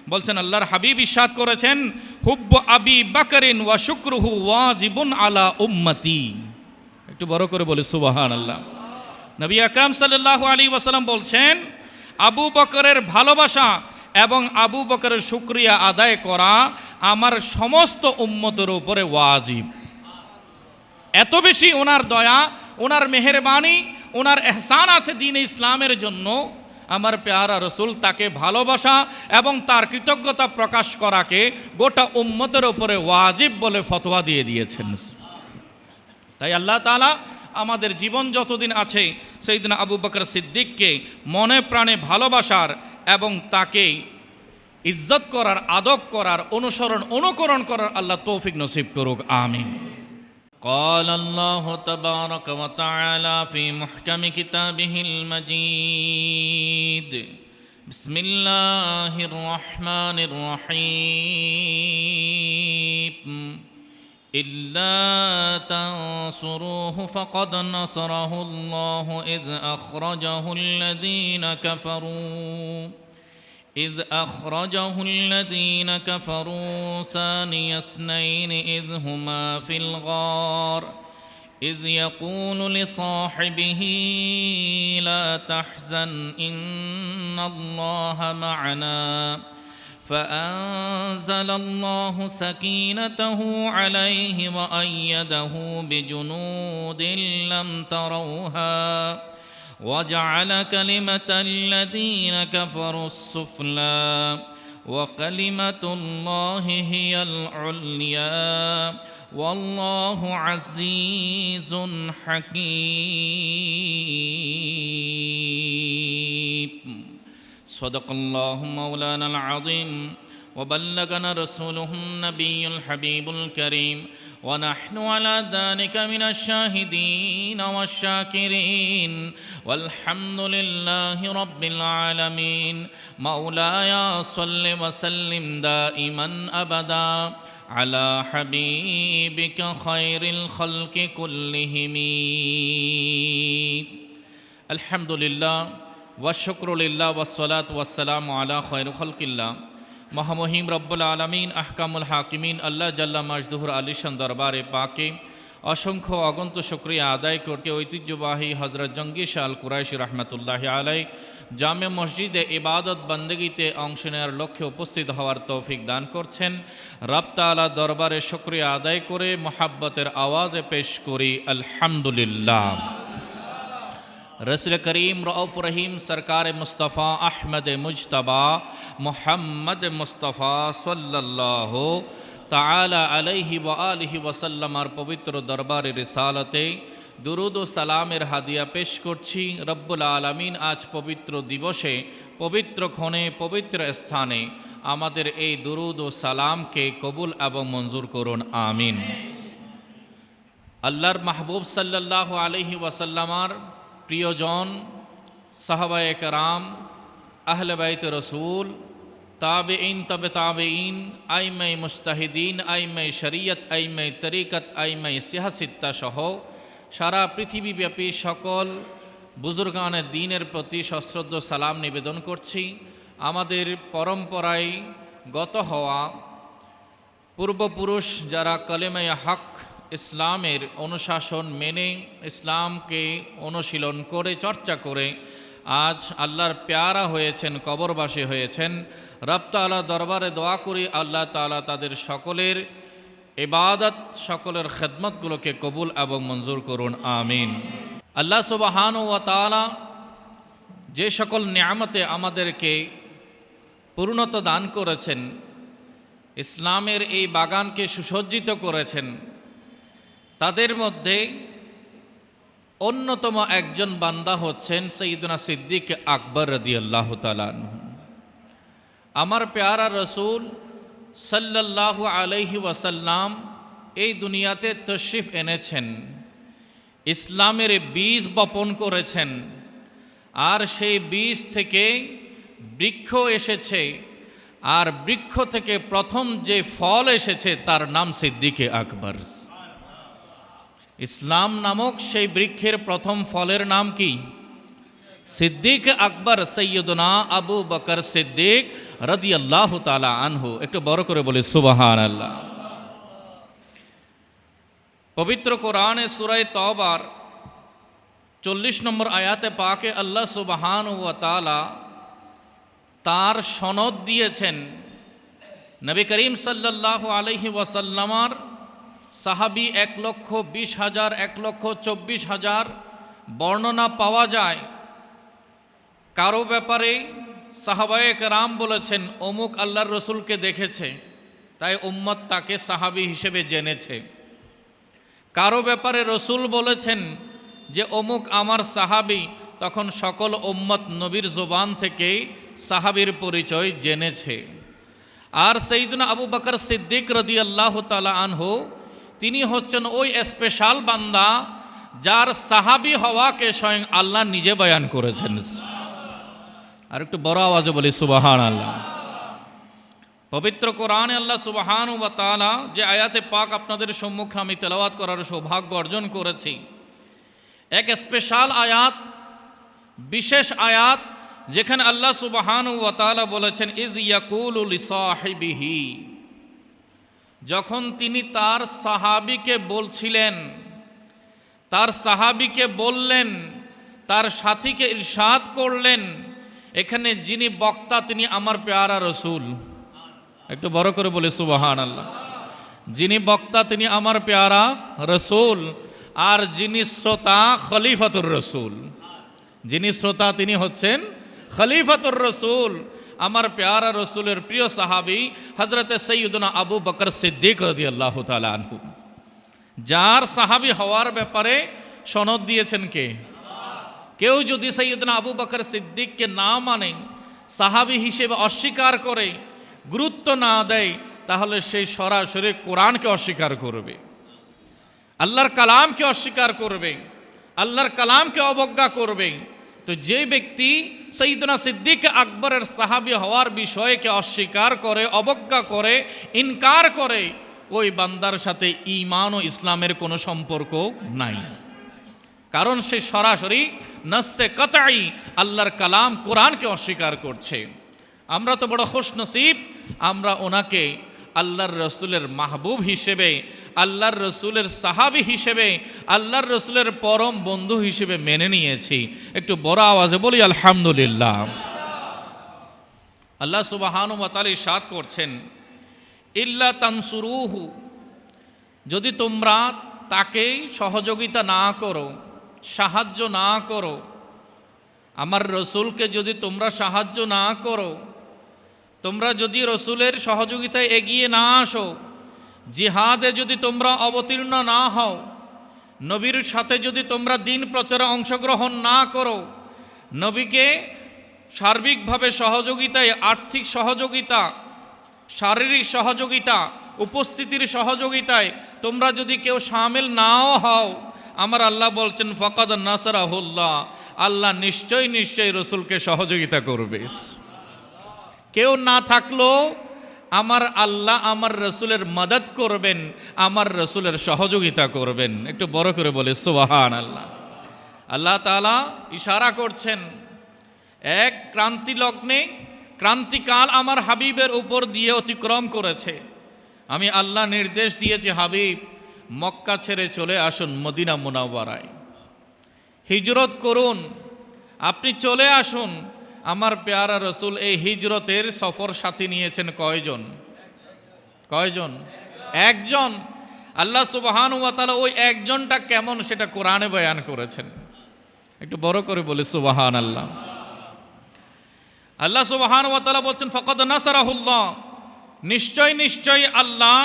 বলছেন আল্লাহর হাবিব ইরশাদ করেছেন, হুব্বু আবি বকরিন ওয়া শুকরুহু ওয়াজিবুন আলা উম্মতি। একটু বড় করে বলি সুবহানাল্লাহ। নবী আকরাম সাল্লাল্লাহু আলাইহি ওয়াসাল্লাম বলছেন, আবু বকরের ভালোবাসা এবং আবু বকরের শুকরিয়া আদায় করা আমার সমস্ত উম্মতের উপরে ওয়াজিব। এত বেশি ওনার দয়া, ওনার মেহেরবানি, ওনার এহসান আছে দ্বীন ইসলামের জন্য। আমার পেয়ারা রসুল তাকে ভালোবাসা এবং তার কৃতজ্ঞতা প্রকাশ করাকে গোটা উম্মতের উপরে ওয়াজিব বলে ফতোয়া দিয়ে দিয়েছেন। তাই আল্লাহ তাআলা আমাদের জীবন যতদিন আছে সাইয়েদনা আবু বকর সিদ্দিককে মনে প্রাণে ভালোবাসার এবং তাকে ইজ্জত করার, আদব করার, অনুকরণ করার আল্লাহ তৌফিক নসিব করুক, আমিন। قال الله تبارك وتعالى في محكم كتابه المجيد بسم الله الرحمن الرحيم إلا تنصروه فقد نصره الله إذ أخرجه الذين كفروا ثاني اثنين إذ هما في الغار إذ يقول لصاحبه لا تحزن إن الله معنا فأنزل الله سكينته عليه وأيده بجنود لم تروها وجعل كلمة الذين كفروا السفلى وكلمة الله هي العليا والله عزيز حكيم صدق الله مولانا العظيم وبلغنا رسوله النبي الحبيب الكريم ونحن على ذلك من الشاهدين والشاكرين والحمد لله رب العالمين مولاي صل وسلم دائما أبدا على حبيبك خير الخلق كلهم الحمد لله والشكر لله والصلاة والسلام على خير خلق الله মহামহিম রব্বুল আলামিন আহকামুল হাকিমিন আল্লাহ জাল্লা মাজদুহুর আলিশান দরবারে পাকে অসংখ্য অগন্ত শুকরিয়া আদায় করতে ঐতিহ্যবাহী হযরত জঙ্গি শাহ আল কুরাইশি রহমতুল্লাহি আলাই জামে মসজিদে ইবাদত বন্দেগীতে অংশ নেওয়ার লক্ষ্যে উপস্থিত হওয়ার তৌফিক দান করছেন। রব তাআলা দরবারে শুকরিয়া আদায় করে মোহাব্বতের আওয়াজে পেশ করি আলহামদুলিল্লাহ। रसूल करीम रऊफ़ रहीम सरकार मुस्तफ़ा अहमद मुजतबा मोहम्मद मुस्तफ़ा सल्लल्लाहु ताला अलैहि व आलिहि वसल्लमार पवित्र दरबारे रिसालते दुरूद व सालामेर हादिया पेश करछि। रब्बुल आलामीन आज पवित्र दिवसे पवित्र क्षणे पवित्र स्थाने आमादेर एई दुरूद व सालामके कबुल एवं मंजूर करुन, आमीन। आल्लाहर महबूब सल्लल्लाहु अलैहि वसल्लमार प्रियजन साहबाए कराम अहले बैत रसूल ताबेईन तबे ताबेईन आइम्मे मुस्ताहिदीन आइम्मे शरीयत आइम्मे तरीकत आइम्मे सियासत्ता सह सारा पृथिवीव्यापी सकल बुजुर्गाने दीनेर प्रति सश्रद्ध सालाम निवेदन करछि। आमादेर परम्पराय गत हवा पूर्वपुरुष जारा कलेमाय हक इस्लामेर अनुशासन मेने इस्लामके अनुशीलन करे चर्चा करे आज आल्लाहर प्यारा हयेछेन कबरबासी हयेछेन। रब ताआला दरबारे दोया करी आल्लाह ताआला तादेर सकलेर इबादत सकलेर खिदमतगुलोके कबुल एवं मंजूर करुन, आमीन। आल्लाह सुबहानाहु वा ताआला जे सकल नियामते आमादेरके पूर्णता दान करेछेन, इस्लामेर एई बागानके सुसज्जित करेछेन, তাদের মধ্যে অন্যতম একজন বান্দা হচ্ছেন সৈয়দনা সিদ্দিক আকবর রাদিয়াল্লাহু তাআলা আনহু। আমার প্যারা রসুল সাল্লাল্লাহু আলাইহি ওয়াসাল্লাম এই দুনিয়াতে তশরিফ এনেছেন, ইসলামের বীজ বপন করেছেন, আর সেই বীজ থেকে বৃক্ষ এসেছে, আর বৃক্ষ থেকে প্রথম যে ফল এসেছে তার নাম সিদ্দিকে আকবর। ইসলাম নামক সেই বৃক্ষের প্রথম ফলের নাম কি? সিদ্দিক আকবর সৈয়দনা আবু বকর সিদ্দিক রাদিয়াল্লাহু তাআলা আনহু। একটু বড় করে বলি সুবহানাল্লাহ। পবিত্র কোরআনে সূরা তওবার 40 নম্বর আয়াতে পাকে আল্লাহ সুবহানাহু ওয়া তাআলা তার সনদ দিয়েছেন নবী করিম সাল্লাল্লাহু আলাইহি ওয়াসাল্লামার সাহাবী 1,20,000 1,24,000 বর্ণনা পাওয়া যায়। কারো ব্যাপারে সাহাবায়ে কেরাম বলেছেন অমুক আল্লাহর রসুলকে দেখেছে, তাই উম্মত তাকে সাহাবী হিসেবে জেনেছে। কারো ব্যাপারে রসুল বলেছেন যে অমুক আমার সাহাবী, তখন সকল উম্মত নবীর জবান থেকে সাহাবীর পরিচয় জেনেছে। আর সাইয়্যিদুনা আবু বকর সিদ্দিক রাদিয়াল্লাহু তাআলা আনহু তিনি হচ্ছেন ওই স্পেশাল বান্দা যার সাহাবী হওয়াকে স্বয়ং আল্লাহ নিজে বয়ান করেছেন। আর একটু বড় আওয়াজে বলি সুবহানাল্লাহ। পবিত্র কোরআনে আল্লাহ সুবহানাহু ওয়া তাআলা যে আয়াতে পাক আপনাদের সম্মুখে আমি তেলাওয়াত করার সৌভাগ্য অর্জন করেছি, এক স্পেশাল আয়াত, বিশেষ আয়াত, যেখানে আল্লাহ সুবহানাহু ওয়া তাআলা বলেছেন ইয ইয়াকুলু লিসাহিবিহি, যখন তিনি তার সাহাবীকে বলছিলেন, তার সাহাবীকে বললেন, তার সাথীকে ইরশাদ করলেন। এখানে যিনি বক্তা তিনি আমার পেয়ারা রসুল। একটু বড় করে বলে সুবহানাল্লাহ। যিনি বক্তা তিনি আমার পেয়ারা রসুল, আর যিনি শ্রোতা খলিফাতুর রসুল। যিনি শ্রোতা তিনি হচ্ছেন খলিফাতুর রসুল, আমার পেয়ারা রসুলের প্রিয় সাহাবী হযরতে সাইয়্যিদুনা আবু বকর সিদ্দিক রাদিয়াল্লাহু তাআলা আনহু, যার সাহাবী হওয়ার ব্যাপারে সনদ দিয়েছেন কে? কেউ যদি সাইয়্যিদুনা আবু বকর সিদ্দিককে না মানে, সাহাবী হিসেবে অস্বীকার করে, গুরুত্ব না দেয়, তাহলে সেই সরাসরি কোরআনকে অস্বীকার করবে, আল্লাহর কালামকে অস্বীকার করবে, আল্লাহর কালামকে অবজ্ঞা করবে। তো যে ব্যক্তি সাইয়্যিদুনা সিদ্দিক আকবরের সাহাবী হওয়ার বিষয়কে অস্বীকার করে, অবজ্ঞা করে, ইনকার করে, ওই বান্দার সাথে ঈমান ও ইসলামের কোনো সম্পর্ক নাই। কারণ সে সরাসরি নস্সে কতঈ আল্লাহর কালাম কোরআনকে অস্বীকার করছে। আমরা তো বড় খুশনসিব, আমরা ওনাকে আল্লাহর রসুলের মাহবুব হিসেবে, আল্লাহর রসুলের সাহাবী হিসেবে, আল্লাহর রসুলের পরম বন্ধু হিসেবে মেনে নিয়েছি। একটু বড় আওয়াজে বলি আলহামদুলিল্লাহ। আল্লাহ সুবহানাহু ওয়া তাআলা ইরশাদ করছেন ইল্লা তানসুরুহু, যদি তোমরা তাকে সহযোগিতা না করো, সাহায্য না করো, আমার রসুলকে যদি তোমরা সাহায্য না করো, তোমরা যদি রসুলের সহযোগিতায় এগিয়ে না আসো, জিহাদে যদি তোমরা অবতীর্ণ না হও, নবীর সাথে যদি তোমরা দিন প্রচারে অংশগ্রহণ না করো, নবীকে সার্বিকভাবে সহযোগিতায়, আর্থিক সহযোগিতা, শারীরিক সহযোগিতা, উপস্থিতির সহযোগিতায় তোমরা যদি কেউ শামিল নাও হও, আমার আল্লাহ বলছেন ফাকাদ নাসারাহুল্লাহ, আল্লাহ নিশ্চয় নিশ্চয়ই রসুলকে সহযোগিতা করবে। কেউ না থাকলেও আমার আল্লাহ আমার রসুলের মদদ করবেন, আমার রসুলের সহযোগিতা করবেন। একটু বড় করে বলে সুবহানাল্লাহ। আল্লাহ তাআলা ইশারা করছেন, এক ক্রান্তি লগ্নে, ক্রান্তিকাল আমার হাবিবের উপর দিয়ে অতিক্রম করেছে। আমি আল্লাহ নির্দেশ দিয়েছি, হাবিব মক্কা ছেড়ে চলে আসুন মদিনা মুনাওয়ারায়, হিজরত করুন, আপনি চলে আসুন। আমার পেয়ারা রসুল এই হিজরতের সফর সাথী নিয়েছেন কয়জন? কয়জন? একজন। আল্লাহ সুবহানাহু ওয়া তাআলা ওই একজনটা কেমন সেটা কোরআনে বয়ান করেছেন। একটু বড় করে বলি সুবহানাল্লাহ। আল্লাহ সুবহানাহু ওয়া তাআলা বলছেন ফাকাদ নাসারাহুল্লাহ, নিশ্চয় নিশ্চয় আল্লাহ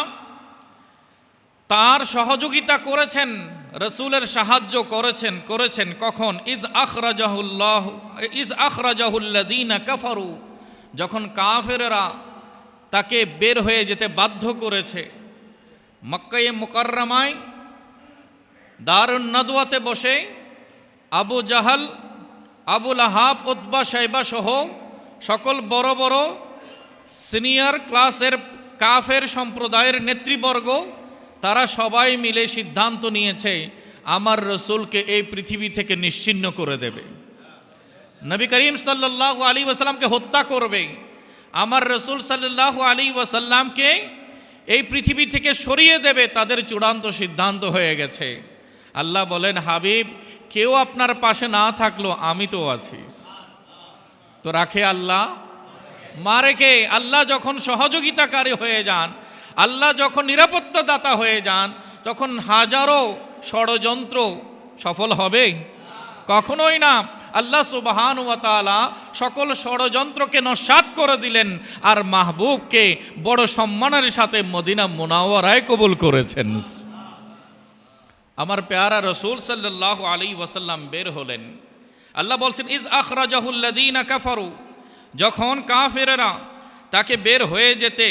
তার সহযোগিতা করেছেন, রসুলের সাহায্য করেছেন। কখন? ইজ আখরাজাহুল্লাযীনা কাফারু, যখন কাফেররা তাকে বের হয়ে যেতে বাধ্য করেছে। মক্কায়ে মুকাররমায় দারুন নাদওয়াতে বসে আবু জাহাল, আবু লাহাব, উতবা, শাইবা সহ সকল বড় বড় সিনিয়র ক্লাসের কাফের সম্প্রদায়ের নেতৃবর্গ, তারা সবাই মিলে সিদ্ধান্ত নিয়েছে আমার রসুলকে এই পৃথিবী থেকে নিশ্চিহ্ন করে দেবে। নবী করিম সাল্লাল্লাহু আলাইহি ওয়াসাল্লামকে হত্যা করবে, আমার রসুল সাল্লাল্লাহু আলাইহি ওয়াসাল্লামকে এই পৃথিবী থেকে সরিয়ে দেবে, তাদের চূড়ান্ত সিদ্ধান্ত হয়ে গেছে। আল্লাহ বলেন, হাবিব, কেউ আপনার পাশে না থাকলো আমি তো আছি। তো রাখে আল্লাহ? মারে কে? আল্লাহ যখন সহযোগিতাকারী হয়ে যান, আল্লাহ যখন নিরাপত্তাদাতা হয়ে যান, তখন হাজারো ষড়যন্ত্র সফল হবে? কখনোই না। আল্লাহ সুবহানাহু ওয়া তাআলা সকল ষড়যন্ত্রকে নস্যাৎ করে দিলেন, আর মাহবুবকে বড় সম্মানের সাথে মদিনা মুনাওয়ারায় কবুল করেছেন। আমার পেয়ারা রসুল সাল্লাল্লাহু আলাইহি ওয়াসাল্লাম বের হলেন। আল্লাহ বলছেন, ইজ আখরাজাহুল লাযীনা কাফারু, যখন কাফেরেরা তাকে বের হয়ে যেতে,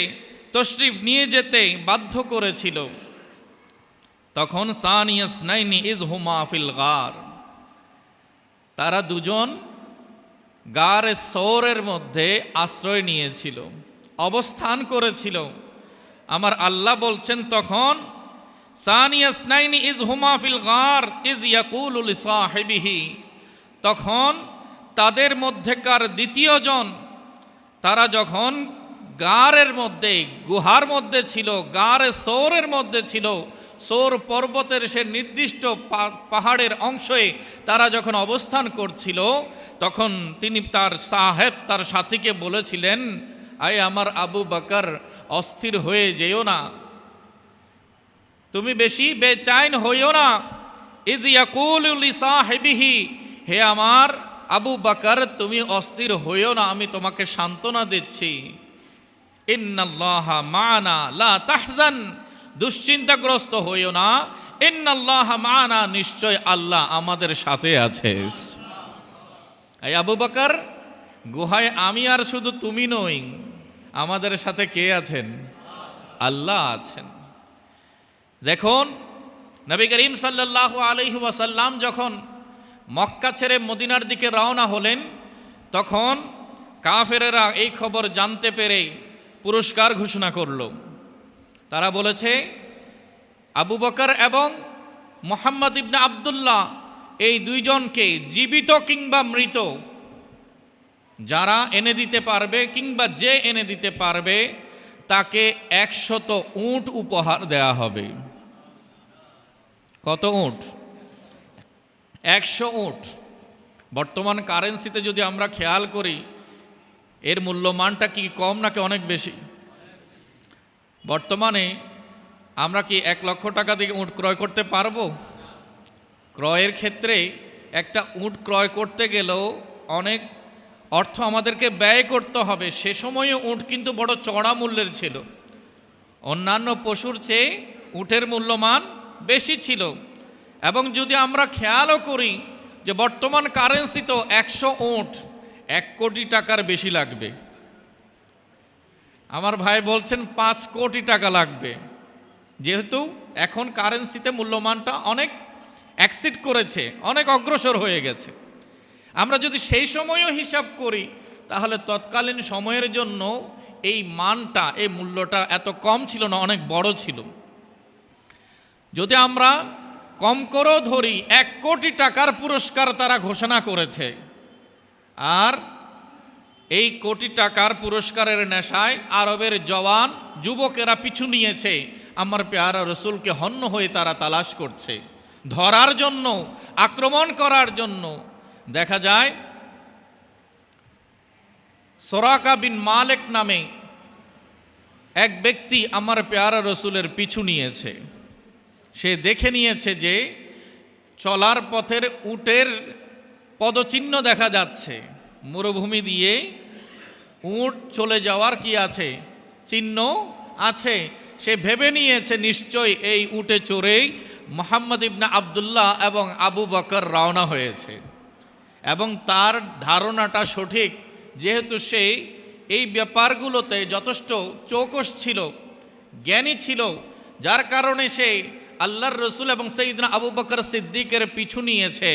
তশরিফ নিয়ে যেতে বাধ্য করেছিল, তখন সানিয়াসনাইনি ইজ হুমা ফিল গার, তারা দুজন গারে সৌরের মধ্যে আশ্রয় নিয়েছিল, অবস্থান করেছিল। আমার আল্লাহ বলছেন, তখন সানিয়াসনাইনি ইজ হুমা ফিল গার ইজ ইয়াকুলু লিসাহিবিহি, তখন তাদের মধ্যেকার দ্বিতীয় জন, তারা যখন গারের মধ্যে, গুহার মধ্যে ছিল, গারে সৌরের মধ্যে ছিল, সৌর পর্বতের সে নির্দিষ্ট পাহাড়ের অংশে তারা যখন অবস্থান করছিল, তখন তিনি তার সাহেব, তার সাথীকে বলেছিলেন, আয় আমার আবু বকর, অস্থির হয়ে যেও না, তুমি বেশি বেচাইন হইও না। ইয ইয়াকুলু লিসাহিবিহি, হে আমার আবু বকর, তুমি অস্থির হইও না, আমি তোমাকে সান্ত্বনা দিচ্ছি। ইন্নাল্লাহা মা'ানা লা তাহজান, দুশ্চিন্তাগ্রস্ত হইও না। ইন্নাল্লাহা মা'ানা, নিশ্চয় আল্লাহ আমাদের সাথে আছে। এই আবু বকর, গুহায় আমি আর শুধু তুমি নই, আমাদের সাথে কে আছেন? আল্লাহ আছেন। দেখুন, নবী করিম সাল্লাল্লাহু আলাইহি ওয়াসাল্লাম যখন মক্কা ছেড়ে মদিনার দিকে রওনা হলেন, তখন কাফেরেরা এই খবর জানতে পেরে পুরস্কার ঘোষণা করল। তারা বলেছে, আবু বকর এবং মুহাম্মদ ইবনে আব্দুল্লাহ, এই দুইজনকে জীবিত কিংবা মৃত যারা এনে দিতে পারবে, কিংবা যে এনে দিতে পারবে, তাকে 100 উট উপহার দেয়া হবে। কত উট? 100 উট। বর্তমান কারেন্সিতে যদি আমরা খেয়াল করি, এর মূল্যমানটা কি কম নাকি অনেক বেশি? বর্তমানে আমরা কি 1 লক্ষ টাকা দিয়ে উট ক্রয় করতে পারবো? ক্রয়ের ক্ষেত্রে একটা উট ক্রয় করতে গেলেও অনেক অর্থ আমাদেরকে ব্যয় করতে হবে। সে সময়ে উট কিন্তু বড় চড়া মূল্যের ছিল, অন্যান্য পশুর চেয়ে উটের মূল্যমান বেশি ছিল। এবং যদি আমরা খেয়ালও করি যে বর্তমান কারেন্সি তো 100 উট 1 কোটি টাকার বেশি লাগবে। আমার ভাই বলছেন 5 কোটি টাকা লাগবে, যেহেতু এখন কারেন্সিতে মূল্যমানটা অনেক অ্যাক্সিড করেছে, অনেক অগ্রসর হয়ে গেছে। আমরা যদি সেই সময়ও হিসাব করি, তাহলে তৎকালীন সময়ের জন্য এই মানটা, এই মূল্যটা এত কম ছিল না, অনেক বড় ছিল। যদি আমরা কম করেও ধরি, 1 কোটি টাকার পুরস্কার তারা ঘোষণা করেছে, আর এই কোটি টাকার পুরস্কারের নেশায় আরবের জওয়ান যুবকেরা পিছু নিয়েছে। আমার পেয়ারা রসুলকে হন্য হয়ে তারা তালাশ করছে, ধরার জন্য, আক্রমণ করার জন্য। দেখা যায় সোরাকা বিন মালিক নামে এক ব্যক্তি আমার পেয়ারা রসুলের পিছু নিয়েছে। সে দেখে নিয়েছে যে চলার পথের উটের পদচিহ্ন দেখা যাচ্ছে, মরুভূমি দিয়ে উট চলে যাওয়ার কি আছে, চিহ্ন আছে। সে ভেবে নিয়েছে নিশ্চয় এই উটে চড়েই মুহাম্মদ ইবনে আব্দুল্লাহ এবং আবু বকর রওনা হয়েছে। এবং তার ধারণাটা সঠিক, যেহেতু সে এই ব্যাপারগুলোতে যথেষ্ট চৌকস ছিল, জ্ঞানী ছিল, যার কারণে সে আল্লাহর রসুল এবং সাইয়েদনা আবু বকর সিদ্দিকের পিছু নিয়েছে।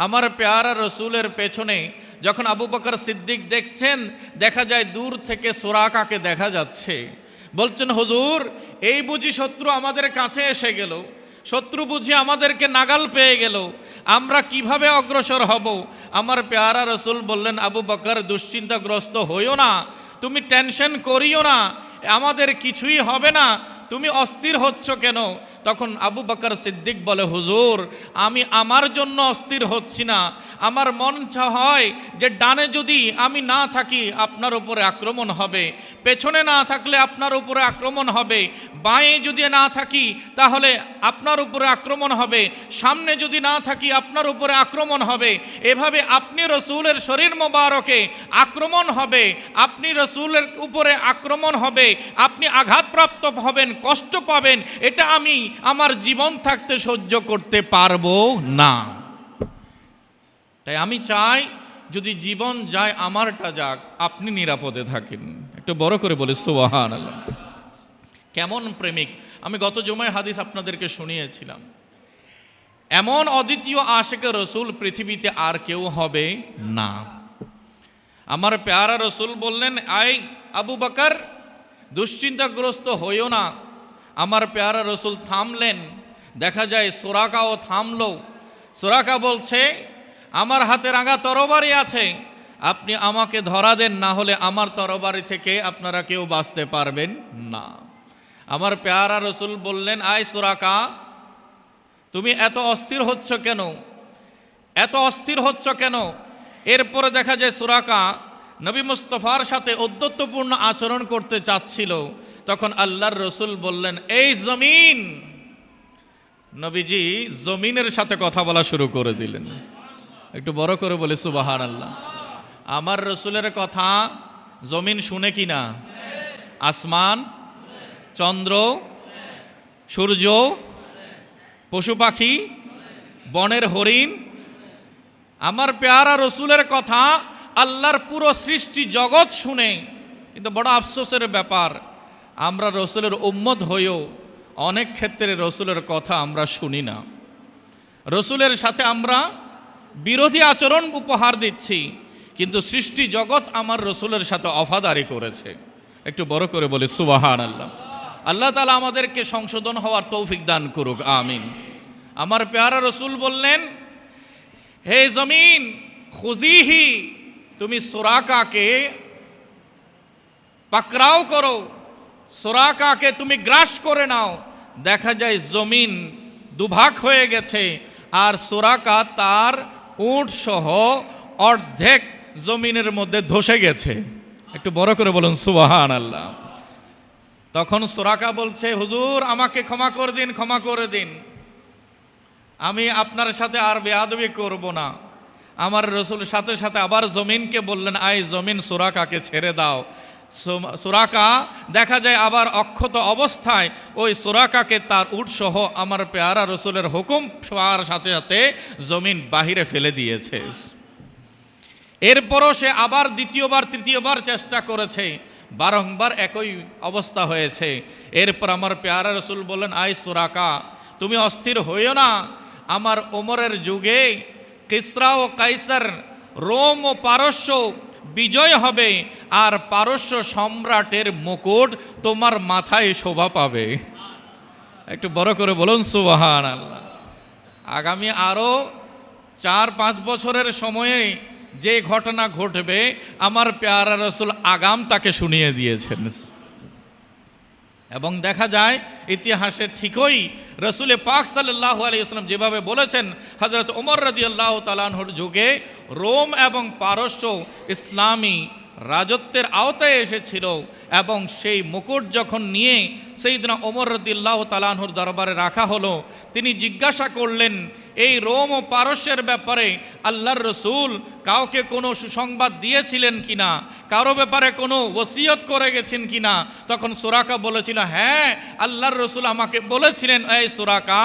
আমার পেয়ারা রসুলের পেছনে যখন আবু বকর সিদ্দিক দেখছেন, দেখা যায় দূর থেকে সুরাকাকে দেখা যাচ্ছে। বলছেন, হুজুর, এই বুঝি শত্রু আমাদের কাছে এসে গেল। শত্রু বুঝি আমাদেরকে নাগাল পেয়ে গেল, আমরা কিভাবে অগ্রসর হব? আমার পেয়ারা রসুল বললেন, আবু বকর দুশ্চিন্তাগ্রস্ত হইও না, তুমি টেনশন করিও না, আমাদের কিছুই হবে না, তুমি অস্থির হচ্ছ কেন? তখন আবু বকর সিদ্দিক বলে, হুজুর আমি আমার জন্য অস্থির হচ্ছি না, আমার মন হয় যে ডানে যদি আমি না থাকি আপনার উপরে আক্রমণ হবে, পেছনে না থাকলে আপনার উপরে আক্রমণ হবে, বাঁয়ে যদি না থাকি তাহলে আপনার উপরে আক্রমণ হবে, সামনে যদি না থাকি আপনার উপরে আক্রমণ হবে, এভাবে আপনি রসুলের শরীর মোবারকে আক্রমণ হবে, আপনি রসুলের উপরে আক্রমণ হবে, আপনি আঘাতপ্রাপ্ত হবেন, কষ্ট পাবেন, এটা আমি আমার জীবন থাকতে সহ্য করতে পারবো না। তাই আমি চাই যদি জীবন যায় আমারটা যাক, আপনি নিরাপদে থাকেন। একটু বড় করে বলে সুবহানাল্লাহ। কেমন প্রেমিক! আমি গত জুমায় হাদিস আপনাদেরকে শুনিয়েছিলাম, এমন অদ্বিতীয় আশিকে রসুল পৃথিবীতে আর কেউ হবে না। আমার পেয়ারা রসুল বললেন, আই আবু বকর দুশ্চিন্তাগ্রস্ত হইও না। আমার পেয়ারা রসুল থামলেন, দেখা যায় সুরাকাও থামলো। সুরাকা বলছে, আমার হাতে রাঙা তরবারি আছে, আপনি আমাকে ধরা দেন, না হলে আমার তরবারি থেকে আপনারা কেউ বাঁচতে পারবেন না। আমার পেয়ারা রসুল বললেন, আয় সুরাকা, তুমি এত অস্থির হচ্ছ কেন? এত অস্থির হচ্ছ কেন? এরপরে দেখা যায় সুরাকা নবী মুস্তফার সাথে ঔদ্ধত্যপূর্ণ আচরণ করতে চাচ্ছিল। তখন আল্লাহর রসুল বললেন, এই জমিন। নবীজি জমিনের সাথে কথা বলা শুরু করে দিলেন। একটু বড় করে বলে সুবহানাল্লাহ। আমার রসুলের কথা জমিন শুনে কি না? আসমান, চন্দ্র, সূর্য, পশু পাখি, বনের হরিণ, আমার পেয়ারা রসুলের কথা আল্লাহর পুরো সৃষ্টি জগৎ শুনে। কিন্তু বড় আফসোসের ব্যাপার, আমরা রসুলের উম্মত হয়েও অনেক ক্ষেত্রে রসুলের কথা আমরা শুনি না। রসুলের সাথে আমরা বিরোধী আচরণ উপহার দিচ্ছি, কিন্তু সৃষ্টি জগৎ আমার রসুলের সাথে অফাদারি করেছে। একটু বড় করে বলি সুবহানাল্লাহ। আল্লাহ তাআলা আমাদেরকে সংশোধন হওয়ার তৌফিক দান করুক, আমিন। আমার পেয়ারা রসুল বললেন, হে জমিন, খুজিহি, তুমি সুরাকাকে পাকড়াও করো, সুরাকাকে তুমি গ্রাস করে নাও। দেখা যায় জমিন দুভাগ হয়ে গেছে, আর সুরাকা তার উট সহ অর্ধেক জমিনের মধ্যে ধসে গেছে। একটু বড় করে বলুন সুবহানাল্লাহ। তখন সুরাকা বলছে, হুজুর আমাকে ক্ষমা করে দিন, ক্ষমা করে দিন, আমি আপনার সাথে আর বেয়াদবি করব না। আমার রসুল সাথে সাথে আবার জমিনকে বললেন, আই জমিন, সুরাকাকে ছেড়ে দাও। সুরাকা দেখা যায় আবার অক্ষত অবস্থায় ওই সুরাকাকে তার উট সহ আমার পেয়ারা রসুলের হুকুম পাওয়ার সাথে সাথে জমিন বাহিরে ফেলে দিয়েছে। এরপরও সে আবার দ্বিতীয়বার তৃতীয়বার চেষ্টা করেছে, বারংবার একই অবস্থা হয়েছে। এরপর আমার পেয়ারা রসুল বললেন, আই সুরাকা, তুমি অস্থির হইও না, আমার ওমরের যুগে কিসরা ও কাইসার, রোম ও পারস্য বিজয় হবে, আর পারস্য সম্রাটের মুকুট তোমার মাথায় শোভা পাবে। একটু বড় করে বলুন সুবহানাল্লাহ। আগামী আরও 4-5 বছরের সময়ে যে ঘটনা ঘটবে, আমার পেয়ারা রসুল আগাম তাকে শুনিয়ে দিয়েছেন। এবং দেখা যায় ইতিহাসে ঠিকই রসুল পাক সাল্লাল্লাহু আলাইহি ওয়াসাল্লাম যেভাবে বলেছেন, হযরত ওমর রাদিয়াল্লাহু তাআলা আনহুর যুগে রোম এবং পারস্য ইসলামী রাজত্বের আওতায় এসেছিল, এবং সেই মুকুট যখন নিয়ে সাইয়েদনা ওমর রাদিয়াল্লাহু তাআলা আনহুর দরবারে রাখা হলো, তিনি জিজ্ঞাসা করলেন, এই রোম ও পারস্যের ব্যাপারে আল্লাহর রসুল কাউকে কোনো সুসংবাদ দিয়েছিলেন কিনা, কারো ব্যাপারে কোনো ওসিয়ত করে গেছেন কিনা? তখন সুরাকা বলেছিল, হ্যাঁ, আল্লাহর রসুল আমাকে বলেছিলেন, এই সুরাকা,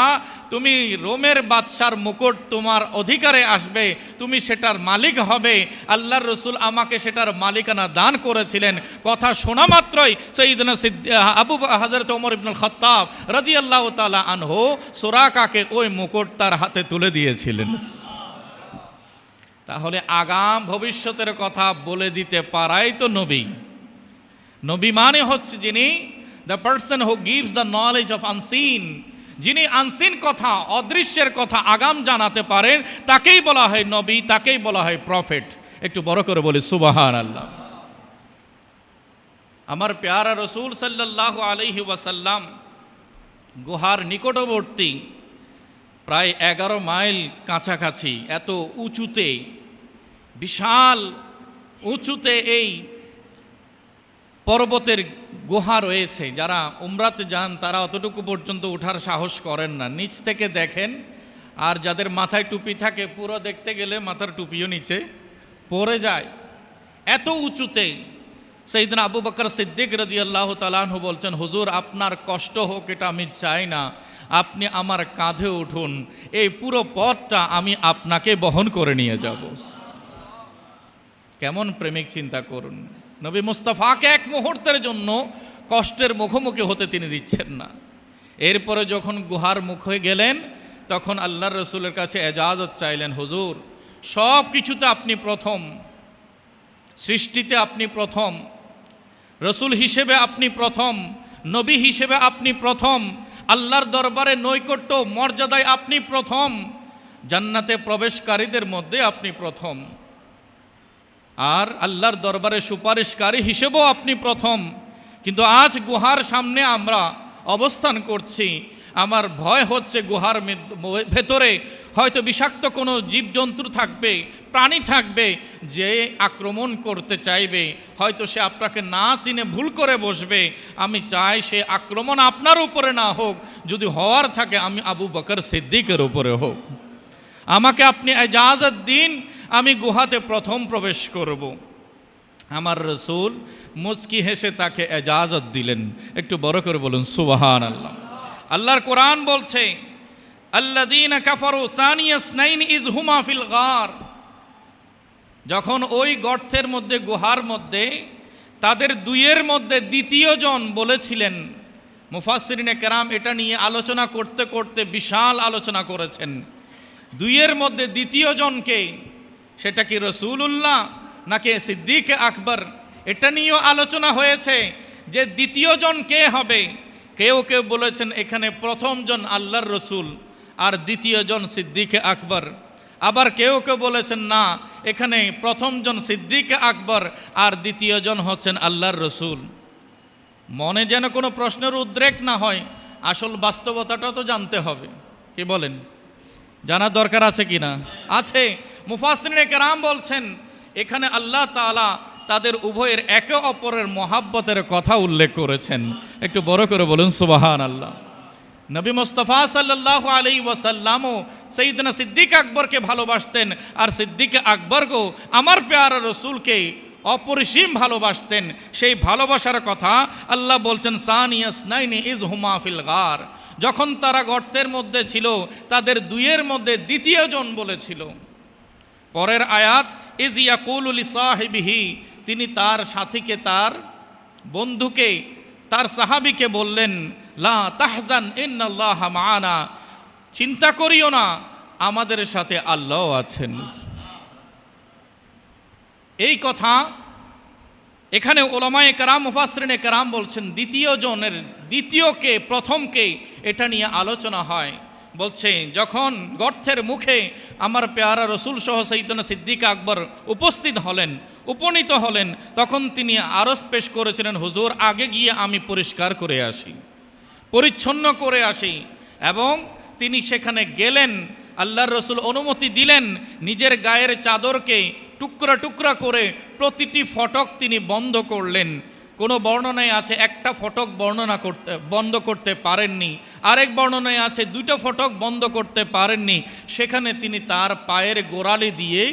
তুমি রোমের বাদশার মুকুট তোমার অধিকারে আসবে, তুমি সেটার মালিক হবে। আল্লাহর রসুল আমাকে সেটার মালিকানা দান করেছিলেন। কথা শোনা মাত্রই সাইয়েদনা হযরত ওমর ইবনুল খাত্তাব রাদিয়াল্লাহু তাআলা আনহু সুরাকাকে ওই মুকুট তার হাতে তুলে দিয়েছিলেন। তাহলে আগাম ভবিষ্যতের কথা বলে দিতে পারাই তো নবী। নবী মানে হচ্ছে যিনি the person who gives the knowledge of unseen, যিনি আনসিন কথা, অদৃশ্যের কথা আগাম জানাতে পারেন, তাকেই বলা হয় নবী, তাকেই বলা হয় প্রফেট। একটু বড় করে বলি সুবহানাল্লাহ। আমার প্যারা রসুল সাল্লাল্লাহু আলাইহি ওয়াসাল্লাম গুহার নিকটবর্তী প্রায় 11 মাইল কাছাকাছি, এত উঁচুতে, বিশাল উঁচুতে এই পর্বতের গুহা রয়েছে। যারা উমরাতে যান তারা অতটুকু পর্যন্ত ওঠার সাহস করেন না, নিচ থেকে দেখেন। আর যাদের মাথায় টুপি থাকে, পুরো দেখতে গেলে মাথার টুপিও নিচে পড়ে যায়, এত উঁচুতে। সাইয়েদনা আবু বকর সিদ্দিক রাদিয়াল্লাহু তাআলা আনহু বলছেন, হুজুর আপনার কষ্ট হোক এটা আমি চাই না, আপনি আমার কাঁধে উঠুন, এই পুরো পথটা আমি আপনাকে বহন করে নিয়ে যাব। কেমন প্রেমিক, চিন্তা করুন। নবী মুস্তাফাকে এক মুহূর্তের জন্য কষ্টের মুখোমুখি হতে তিনি দিচ্ছেন না। এরপরে যখন গুহার মুখে গেলেন, তখন আল্লাহর রসুলের কাছে এজাজত চাইলেন, হুজুর সব কিছুতে আপনি প্রথম, সৃষ্টিতে আপনি প্রথম, রসুল হিসেবে আপনি প্রথম, নবী হিসেবে আপনি প্রথম, আল্লাহর দরবারে নৈকট্য মর্যাদায় আপনি প্রথম, জান্নাতে প্রবেশকারীদের মধ্যে আপনি প্রথম, আর আল্লাহর দরবারে সুপারিশকারী হিসেবেও আপনি প্রথম। কিন্তু আজ গুহার সামনে আমরা অবস্থান করছি, আমার ভয় হচ্ছে গুহার ভেতরে হয়তো বিষাক্ত কোনো জীবজন্তু থাকবে, প্রাণী থাকবে, যে আক্রমণ করতে চাইবে, হয়তো সে আপনাকে না চিনে ভুল করে বসবে। আমি চাই সে আক্রমণ আপনার উপরে না হোক, যদি হওয়ার থাকে আমি আবু বকর সিদ্দিকের উপরে হোক। আমাকে আপনি ইজাজত দিন, আমি গুহাতে প্রথম প্রবেশ করব। আমার রসুল মুচকি হেসে তাকে ইজাজত দিলেন। একটু বড় করে বলুন সুবহানাল্লাহ। আল্লাহর কোরআন বলছে, আল্লাযীনা কাফারু সানিয়া ইসনাইন ইয হুমা ফিল গার। যখন ওই গর্তের মধ্যে, গুহার মধ্যে তাদের দুইয়ের মধ্যে দ্বিতীয় জন বলেছিলেন, মুফাসসিরিনে কেরাম এটা নিয়ে আলোচনা করতে করতে বিশাল আলোচনা করেছেন। দুইয়ের মধ্যে দ্বিতীয় জনকে, সেটা কি রাসূলুল্লাহ নাকি সিদ্দিক আকবর, এটা নিয়েও আলোচনা হয়েছে যে দ্বিতীয় জন কে হবে। কেউ কেউ বলেছেন এখানে প্রথম জন আল্লাহর রসুল আর দ্বিতীয় জন সিদ্দিক আকবর। আবার কেউ কেউ বলেছেন না, এখানে প্রথম জন সিদ্দিক আকবর আর দ্বিতীয় জন হচ্ছেন আল্লাহর রসুল। মনে যেন কোনো প্রশ্নের উদ্রেক না হয়, আসল বাস্তবতাটা তো জানতে হবে। কি বলেন, জানার দরকার আছে কি না? আছে। মুফাসসিরিনে কেরাম বলছেন এখানে আল্লাহ তাআলা তাদের উভয়ের একে অপরের মহাব্বতের কথা উল্লেখ করেছেন। একটু বড় করে বলুন সুবহানাল্লাহ। নবী মুস্তাফা সাল্লাল্লাহু আলাইহি ওয়াসাল্লামও সাইয়েদনা সিদ্দিক আকবরকে ভালোবাসতেন, আর সিদ্দিক আকবরকেও আমার প্যারা রসুলকে অপরিসীম ভালোবাসতেন। সেই ভালোবাসার কথা আল্লাহ বলছেন, সানিয়া ইসনাইনি ইয হুমা ফিল গার। যখন তারা গর্তের মধ্যে ছিল, তাদের দুইয়ের মধ্যে দ্বিতীয় জন বলেছিল। পরের আয়াত, ইয ইয়াকুলু লিসাহিবিহি, তিনি তার সাথীকে, তার বন্ধুকে, তার সাহাবীকে বললেন, লা তাহজান ইন্নাল্লাহা মা'ানা, চিন্তা করিও না, আমাদের সাথে আল্লাহ আছেন। এই কথা এখানে উলামায়ে কেরাম, মুফাসসিরিনে কেরাম বলছেন দ্বিতীয় জনের, দ্বিতীয়কে প্রথমকে, এটা নিয়ে আলোচনা হয়। বলছে যখন গর্তের মুখে আমার পেয়ারা রসুল সহ সাইয়েদনা সিদ্দিক আকবর উপনীত হলেন, তখন তিনি আরজ পেশ করেছিলেন, হুজুর আগে গিয়ে আমি পরিষ্কার করে আসি, পরিচ্ছন্ন করে আসি। এবং তিনি সেখানে গেলেন, আল্লাহর রসুল অনুমতি দিলেন, নিজের গায়ের চাদরকে টুকরা টুকরা করে প্রতিটি ফটক তিনি বন্ধ করলেন। কোনো বর্ণনায় আছে একটা ফটক বন্ধ করতে পারেননি, আরেক বর্ণনায় আছে দুটো ফটক বন্ধ করতে পারেননি। সেখানে তিনি তার পায়ের গোড়ালি দিয়ে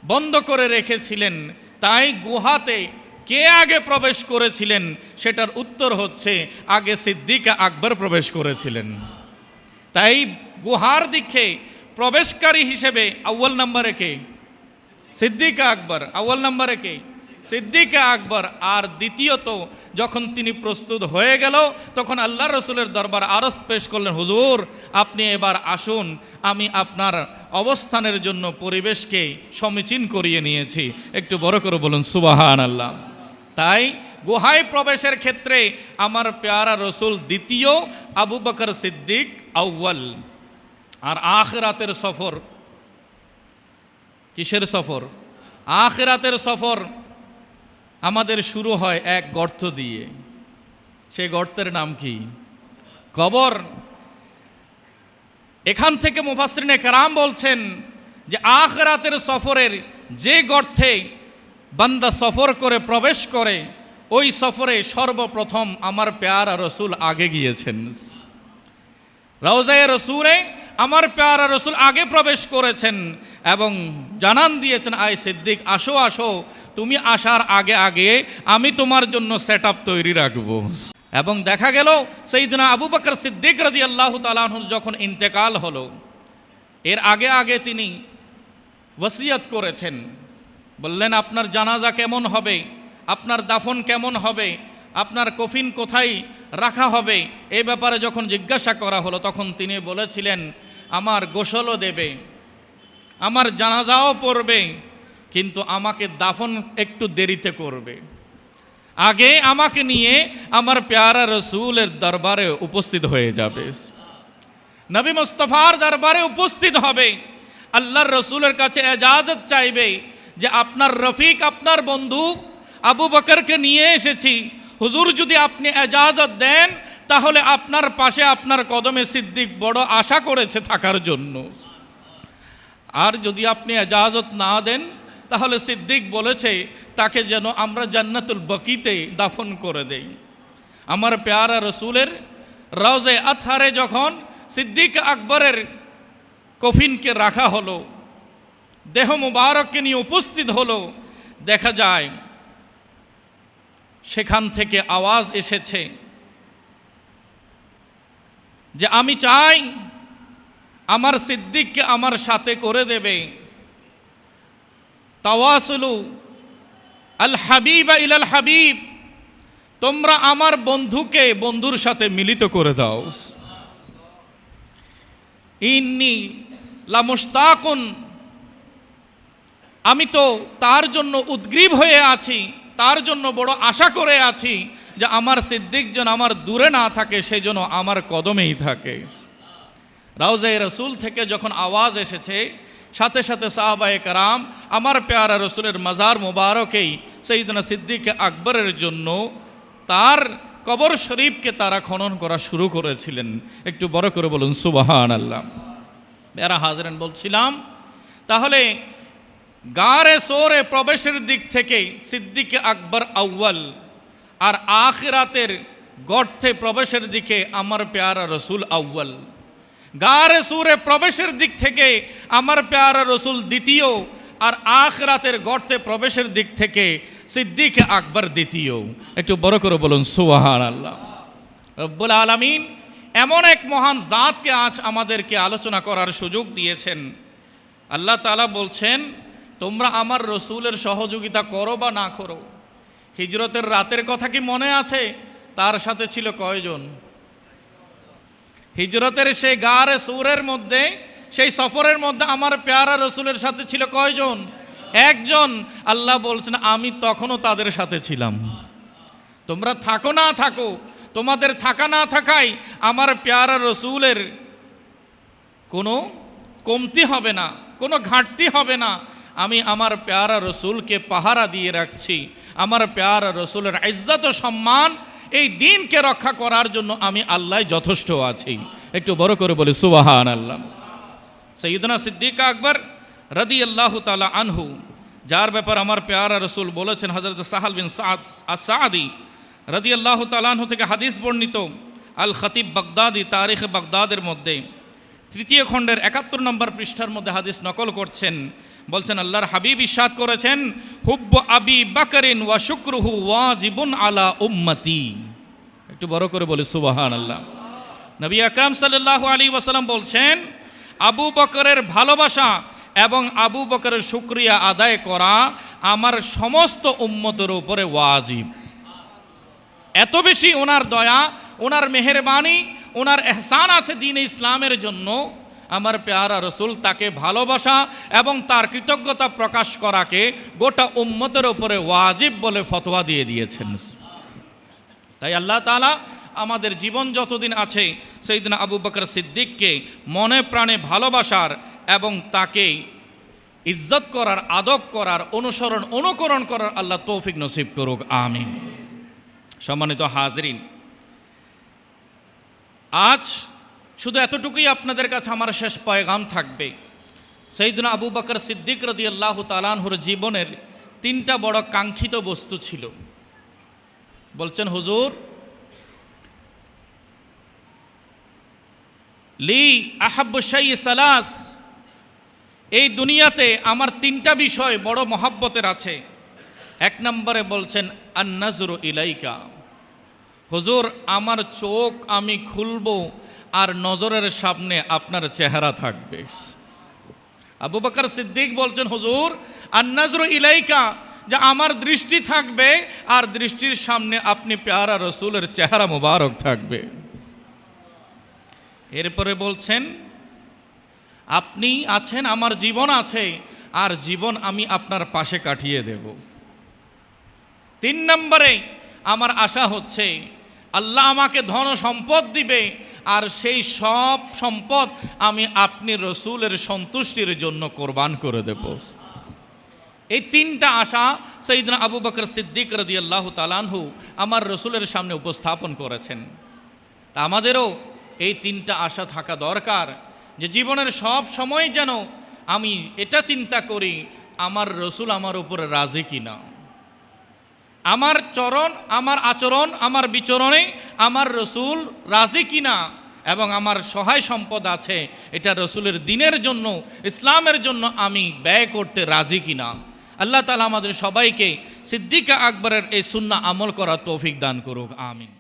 বন্ধ করে রেখেছিলেন। তাই গুহাতে কে আগে প্রবেশ করেছিলেন, সেটার উত্তর হচ্ছে আগে সিদ্দিক আকবর প্রবেশ করেছিলেন। তাই গুহার দিকে প্রবেশকারী হিসেবে আউয়াল নম্বরে কে? সিদ্দিক আকবর। আউয়াল নম্বরে কে? সিদ্দিক আকবর। আর দ্বিতীয়ত যখন তিনি প্রস্তুত হয়ে গেল, তখন আল্লাহ রসুলের দরবার আরজ পেশ করলেন, হুজুর আপনি এবার আসুন, আমি আপনার অবস্থানের জন্য পরিবেশকে সমীচীন করিয়ে নিয়েছি। একটু বড় করে বলুন সুবহানাল্লাহ। তাই গুহায় প্রবেশের ক্ষেত্রে আমার পেয়ারা রসুল দ্বিতীয়, আবু বকর সিদ্দিক আউয়াল। আর আখিরাতের সফর, কিসের সফর? আখিরাতের সফর আমাদের শুরু হয় এক গর্ত দিয়ে। সেই গর্তের নাম কি? কবর। এখান থেকে মুফাসসিরিনে কেরাম বলছেন যে আখিরাতের সফরের যে গর্তে বান্দা সফর করে প্রবেশ করে, ওই সফরে সর্বপ্রথম আমার পেয়ারা রসুল আগে গিয়েছেন। রওজায়ে রসুলে আমার পেয়ারা রসুল আগে প্রবেশ করেছেন এবং জানান দিয়েছেন, আয় সিদ্দিক, আসো আসো, তুমি আসার আগে আগে আমি তোমার জন্য সেট আপ তৈরি রাখবো। এবং দেখা গেল সাইয়েদনা আবু বকর সিদ্দিক রাদিয়াল্লাহু তাআলা আনহু যখন ইন্তেকাল হলো, এর আগে আগে তিনি ওসিয়ত করেছেন, বললেন আপনার জানাজা কেমন হবে, আপনার দাফন কেমন হবে, আপনার কফিন কোথায় রাখা হবে, এই ব্যাপারে যখন জিজ্ঞাসা করা হলো তখন তিনি বলেছিলেন, আমার গোসলও দেবে, আমার জানাজাও পড়বে, কিন্তু আমাকে দাফন একটু দেরিতে করবে। আগে আমাকে নিয়ে আমার পেয়ারা রসুলের দরবারে উপস্থিত হয়ে যাবে, নবী মুস্তাফার দরবারে উপস্থিত হবে, আল্লাহর রসুলের কাছে এজাজত চাইবে যে আপনার রফিক, আপনার বন্ধু আবু বকরকে নিয়ে এসেছি, হুজুর যদি আপনি এজাজত দেন তাহলে আপনার পাশে আপনার কদমে সিদ্দিক বড় আশা করেছে থাকার জন্য। আর যদি আপনি এজাজত না দেন তাহলে সিদ্দিক বলেছে তাকে যেন আমরা জান্নাতুল বকিতে দাফন করে দেই। আমার পেয়ারা রসুলের রওজে আতহারে যখন সিদ্দিক আকবরের কফিনকে রাখা হলো, দেহ মুবারককে নিয়ে উপস্থিত হলো, দেখা যায় সেখান থেকে আওয়াজ এসেছে যে আমি চাই আমার সিদ্দিককে আমার সাথে করে দেবে। তাওয়াসুলু আল হাবিবা ইলাল হাবিব, তোমরা আমার বন্ধুকে বন্ধুর সাথে মিলিত করে দাও। ইন্নী লামুশতাকুন, আমি তো তার জন্য উদ্গ্রীব হয়ে আছি, তার জন্য বড় আশা করে আছি যে আমার সিদ্দিক যেন আমার দূরে না থাকে, সেই জন্য আমার কদমেই থাকে। রওজায়ে রসুল থেকে যখন আওয়াজ এসেছে, সাথে সাথে সাহাবায়ে কেরাম আমার পেয়ারা রসুলের মাজার মুবারকেই সাইয়েদনা সিদ্দিক আকবরের জন্য তার কবর শরীফকে তারা খনন করা শুরু করেছিলেন। একটু বড় করে বলুন সুবহানাল্লাহ। পেয়ারা হাজরেন, বলছিলাম তাহলে গারে সোরে প্রবেশের দিক থেকে সিদ্দিক আকবর আউয়াল, আর আখিরাতের গর্তে প্রবেশের দিকে আমার পেয়ারা রসুল আউয়াল। গারে সুরে প্রবেশের দিক থেকে আমার পেয়ারা রসুল দ্বিতীয়, আর আখিরাতের গর্তে প্রবেশের দিক থেকে সিদ্দিক আকবর দ্বিতীয়। একটু বড় করে বলুন সুবহানাল্লাহ। রব্বুল আলামিন এমন এক মহান জাতকে আজ আমাদেরকে আলোচনা করার সুযোগ দিয়েছেন। আল্লাহ তাআলা বলছেন, তোমরা আমার রসুলের সহযোগিতা করো বা না করো। হিজরতের রাতের কথা কি মনে আছে? তার সাথে ছিল কয়জন? হিজরতের সেই গারে সুরের মধ্যে, সেই সফরের মধ্যে আমার পেয়ারা রসুলের সাথে ছিল কয়জন? একজন। আল্লাহ বলছেন, আমি তখনও তাদের সাথে ছিলাম। তোমরা থাকো না থাকো, তোমাদের থাকা না থাকাই আমার পেয়ারা রসুলের কোনো কমতি হবে না, কোনো ঘাটতি হবে না। আমি আমার পেয়ারা রসুলকে পাহারা দিয়ে রাখছি। আমার পেয়ারা রসুলের ইজ্জত ও সম্মান, এই দিনকে রক্ষা করার জন্য আমি আল্লাহ যথেষ্ট আছি। একটু বড় করে বলি সুবহানাল্লাহ। সাইয়েদনা সিদ্দিক আকবর রাদিয়াল্লাহু তাআলা আনহু, যার ব্যাপার আমার পেয়ারা রসুল বলেছেন, হযরত সাহাল বিন সাদ আস-সাদি রাদিয়াল্লাহু তাআলা আনহু থেকে হাদিস বর্ণিত, আল খতিব বাগদাদি তারিখ বাগদাদের মধ্যে 3য় খণ্ডের 71 নম্বর পৃষ্ঠার মধ্যে হাদিস নকল করছেন। বলছেন, আল্লাহর হাবিব ইরশাদ করেছেন, হুব্বু আবি বকরিন ওয়া শুকরুহু ওয়াজিবুন আলা উম্মতি। একটু বড় করে বলি সুবহানাল্লাহ। নবী আকরাম সাল্লাল্লাহু আলাইহি ওয়াসাল্লাম বলছেন, আবু বকরের ভালোবাসা এবং আবু বকরের শুকরিয়া আদায় করা আমার সমস্ত উম্মতের উপরে ওয়াজিব। এত বেশি ওনার দয়া, ওনার মেহেরবানি, ওনার এহসান আছে দ্বীন ইসলামের জন্য। আমার পেয়ারা রসুল তাকে ভালোবাসা এবং তার কৃতজ্ঞতা প্রকাশ করাকে গোটা উম্মতের উপরে ওয়াজিব বলে ফতোয়া দিয়ে দিয়েছেন। তাই আল্লাহ তাআলা আমাদের জীবন যতদিন আছে সাইয়েদনা আবু বকর সিদ্দিককে মনে প্রাণে ভালোবাসার এবং তাকে ইজ্জত করার, আদব করার, অনুকরণ করার আল্লাহ তৌফিক নসিব করুক, আমিন। সম্মানিত হাজরিন, আজ শুধু এতটুকুই আপনাদের কাছে আমার শেষ পয়গাম থাকবে। সাইয়েদনা আবু বকর সিদ্দিক রাদিয়াল্লাহু তাআলা আনহুর জীবনের 3টা বড় কাঙ্ক্ষিত বস্তু ছিল। বলছেন, হুজুর, লি আহাব্বু শাই সালাস, এই দুনিয়াতে আমার 3টা বিষয় বড় মহাব্বতের আছে। 1 নম্বরে বলছেন আন-নাজরু ইলাইকা, হুজুর আমার চোখ আমি খুলবো আর নজরের সামনে আপনার চেহারা থাকবে। আবু বকর সিদ্দিক বলছেন, হুজুর আন-নাজরু ইলাইকা, যে আমার দৃষ্টি থাকবে আর দৃষ্টির সামনে আপনি প্যারা রসুলের চেহারা মুবারক থাকবে। এরপরে বলছেন, আপনি আছেন, আমার জীবন আছে, আর জীবন আমি আপনার পাশে কাটিয়ে দেব। 3 নম্বরে আমার আশা হচ্ছে আল্লাহ আমাকে ধন সম্পদ দিবে, আর সেই সব সম্পদ আমি আপনি রসুলের সন্তুষ্টির জন্য কোরবান করে দেব। এই 3টা আশা সাইয়েদনা আবু বকর সিদ্দিক রাদিয়াল্লাহু তাআলা আনহু আমার রসুলের সামনে উপস্থাপন করেছেন। তা আমাদেরও এই 3টা আশা থাকা দরকার, যে জীবনের সব সময় যেন আমি এটা চিন্তা করি আমার রসুল আমার উপরে রাজি কিনা, আমার চরণ, আমার আচরণ, আমার বিচরণে আমার রসুল রাজি কিনা, এবং আমার সহায় সম্পদ আছে এটা রসুলের দ্বীনের জন্য, ইসলামের জন্য আমি ব্যয় করতে রাজি কিনা। আল্লাহ তাআলা আমাদের সবাইকে সিদ্দিক আকবরের এই সুন্নাহ আমল করার তৌফিক দান করুক, আমিন।